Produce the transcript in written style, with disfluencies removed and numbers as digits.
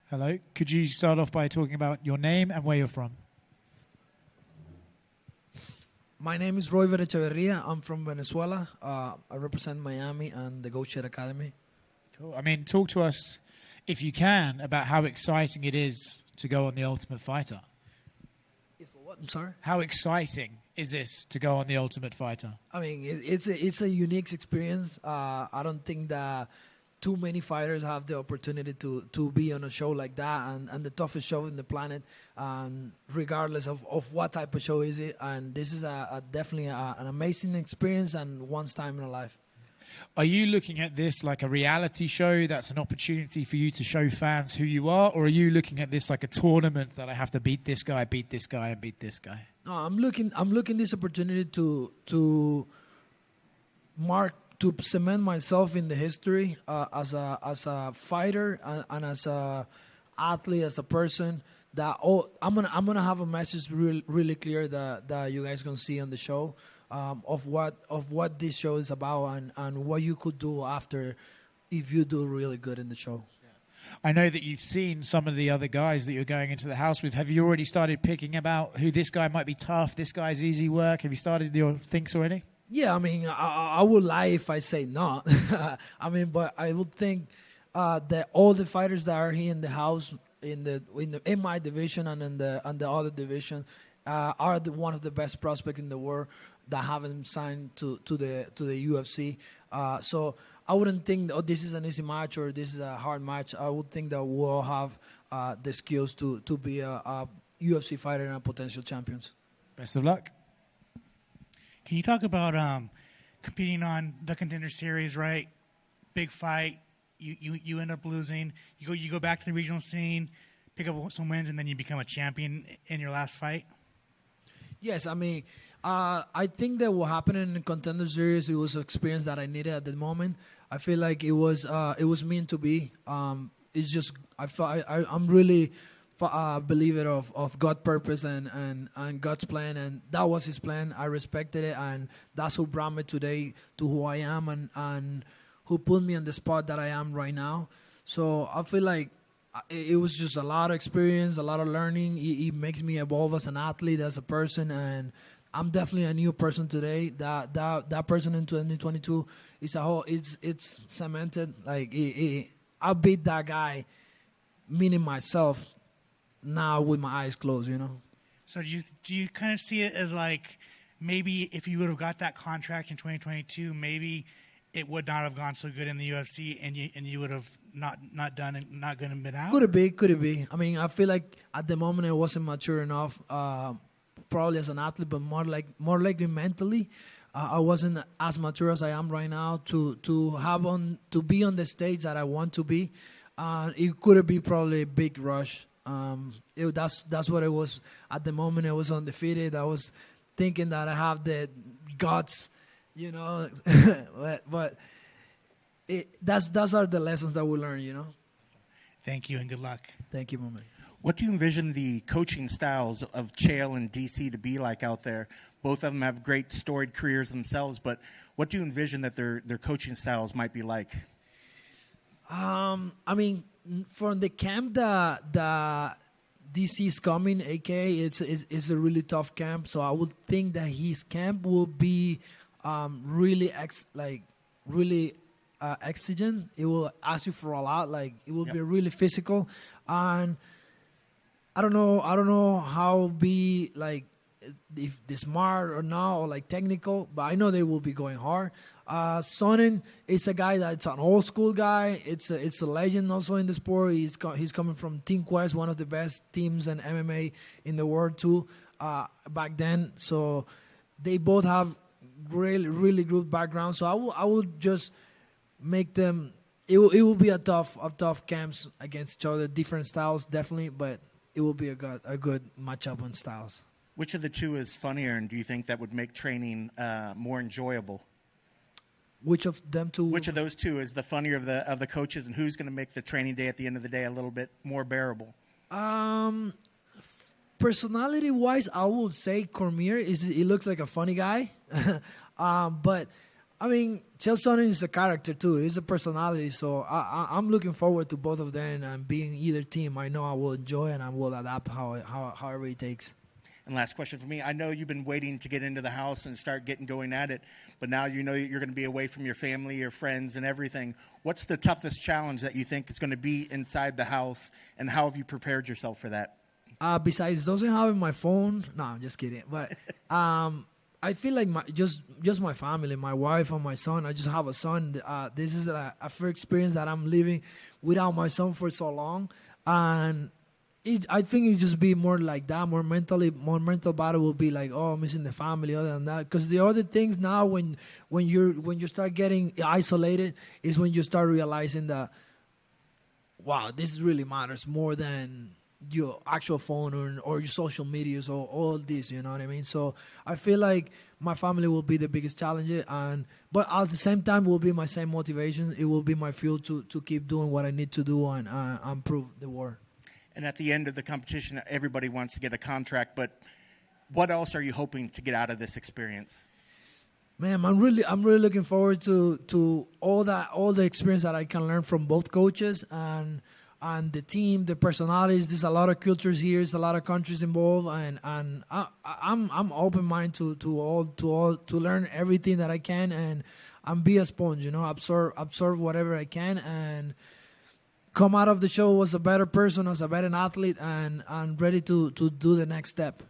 Hello. Could you start off by talking about your name and where you're from? My name is Roybert Echeverria. I'm from Venezuela. I represent Miami and the Goat Shed Academy. Cool. I mean, talk to us, if you can, about how exciting it is to go on The Ultimate Fighter. I'm sorry? How exciting is this to go on The Ultimate Fighter? I mean, it's a unique experience. I don't think that too many fighters have the opportunity to be on a show like that, and the toughest show in the planet, regardless of what type of show is it. And this is definitely an amazing experience and once time in a life. Are you looking at this like a reality show that's an opportunity for you to show fans who you are, or are you looking at this like a tournament that I have to beat this guy, and beat this guy? No, I'm looking this opportunity to cement myself in the history as a fighter and as a athlete, as a person. I'm gonna have a message really clear that you guys gonna see on the show. Of what this show is about and what you could do after if you do really good in the show. I know that you've seen some of the other guys that you're going into the house with. Have you already started picking about who this guy might be tough, this guy's easy work? Have you started your thinks already? Yeah, I mean, I would lie if I say not. I mean, but I would think that all the fighters that are here in the house, in my division and in the other division, are one of the best prospects in the world that haven't signed to the UFC. So I wouldn't think this is an easy match or this is a hard match. I would think that we all have the skills to be a UFC fighter and a potential champions. Best of luck. Can you talk about competing on the Contender Series, right? Big fight, you end up losing. You go back to the regional scene, pick up some wins, and then you become a champion in your last fight? Yes, I mean, I think that what happened in the Contender Series, it was an experience that I needed at the moment. I feel like it was meant to be. It's just I'm really a believer of God's purpose and God's plan, and that was His plan. I respected it, and that's who brought me today to who I am and who put me on the spot that I am right now. So I feel like it was just a lot of experience, a lot of learning. It makes me evolve as an athlete, as a person, and I'm definitely a new person today. That person in 2022 is it's cemented. Like I beat that guy, meaning myself, now with my eyes closed. You know. So do you kind of see it as like maybe if you would have got that contract in 2022, maybe it would not have gone so good in the UFC, and you would have not done it, not going to been out? Could it be? I mean, I feel like at the moment I wasn't mature enough, probably as an athlete, but more likely mentally. I wasn't as mature as I am right now to be on the stage that I want to be. It could be probably a big rush. That's what it was at the moment. I was undefeated. I was thinking that I have the guts. You know, but those are the lessons that we learn, you know. Thank you and good luck. Thank you, Mama. What do you envision the coaching styles of Chael and DC to be like out there? Both of them have great storied careers themselves, but what do you envision that their coaching styles might be like? I mean, from the camp that DC is coming, aka it's a really tough camp. So I would think that his camp will be really exigent. It will ask you for a lot. Like it will be really physical, and I don't know how be like if they're smart or not or like technical, but I know they will be going hard. Sonnen is a guy that's an old school guy. It's a legend also in the sport. He's coming from Team Quest, one of the best teams in MMA in the world too. Back then, so they both have really good background. So I would just make them. It will be a tough camps against each other, different styles definitely, but it will be a good matchup on styles. Which of the two is funnier, and do you think that would make training more enjoyable? Which of them two? Which of those two is the funnier of the coaches, and who's going to make the training day at the end of the day a little bit more bearable? Personality-wise, I would say Cormier he looks like a funny guy, but I mean, Chael Sonnen is a character too. He's a personality. So I'm looking forward to both of them and being either team. I know I will enjoy and I will adapt however it takes. And last question for me. I know you've been waiting to get into the house and start getting going at it, but now you know you're going to be away from your family, your friends, and everything. What's the toughest challenge that you think is going to be inside the house, and how have you prepared yourself for that? Besides doesn't having my phone, no, I'm just kidding. But I feel like just my family, my wife and my son. I just have a son. This is a first experience that I'm living without my son for so long, and I think it just be more like that, more mental battle will be like, oh, missing the family, other than that. Because the other things now, when you start getting isolated, is when you start realizing that, wow, this really matters more than your actual phone or your social medias or all this, you know what I mean? So I feel like my family will be the biggest challenge, but at the same time will be my same motivation. It will be my fuel to keep doing what I need to do and prove the world. And at the end of the competition, everybody wants to get a contract, but what else are you hoping to get out of this experience? Man, I'm really looking forward to all the experience that I can learn from both coaches and the team, the personalities. There's a lot of cultures here, there's a lot of countries involved, and I'm open minded to learn everything that I can and be a sponge, you know, absorb whatever I can and come out of the show as a better person, as a better athlete, and ready to do the next step.